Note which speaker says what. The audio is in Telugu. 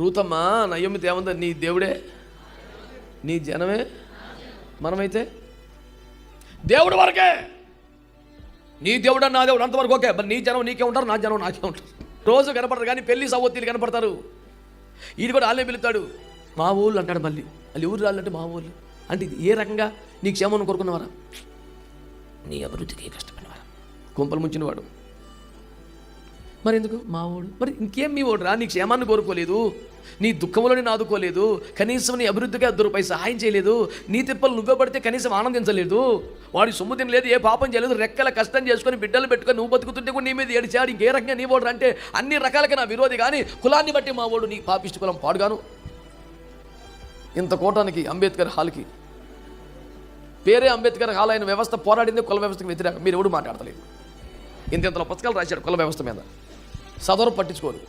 Speaker 1: రూతమ్మ నయోమితో ఏముందో, నీ దేవుడే నీ జనమే. మనమైతే దేవుడు వరకే, నీ దేవుడు నా దేవుడు అంతవరకు ఓకే. మరి నీ జనం నీకే ఉంటారు, నా జనం నాకే ఉంటారు. రోజు కనపడతారు కానీ పెళ్లి సవోత్తిలు కనపడతారు. ఈయన కూడా వాళ్ళే పిలుతాడు, మా ఊళ్ళు అంటాడు. మళ్ళీ వాళ్ళు ఎవరు రాళ్ళంటే మా ఊళ్ళు అంటే ఇది ఏ రకంగా? నీ క్షేమం కోరుకున్నవారా, నీ అభివృద్ధికి కష్టపడినవారా, కుంపలు ముంచినవాడు. మరి ఎందుకు మా ఓడు? మరి ఇంకేం మీ ఓడు రా? నీ క్షేమాన్ని కోరుకోలేదు, నీ దుఃఖంలో నేను ఆదుకోలేదు, కనీసం నీ అభివృద్ధికి 10 రూపాయలు సహాయం చేయలేదు, నీ తిప్పలు నువ్వే పడితే కనీసం ఆనందించలేదు, వాడి సొమ్ము తినలేదు, ఏ పాపం చేయలేదు, రెక్కల కష్టం చేసుకొని బిడ్డలు పెట్టుకొని నువ్వు బతుకుతుంటే కూడా నీ మీద ఏడిచాడు. ఇంకే రకంగా నీ ఓడు అంటే అన్ని రకాలుగా నా విరోధి. కానీ కులాన్ని బట్టి మా ఓడు, నీ పాపిష్టి కులం పాడుగాను. ఇంత కోటానికి అంబేద్కర్ హాల్కి పేరే అంబేద్కర్ హాల్ అయిన వ్యవస్థ పోరాడింది కుల వ్యవస్థకు వ్యతిరేకం. మీరు ఎవడు మాట్లాడతలేదు. ఇంతలో పుస్తకాలు రాశాడు కుల వ్యవస్థ మీద, సదరు పట్టించుకోరు.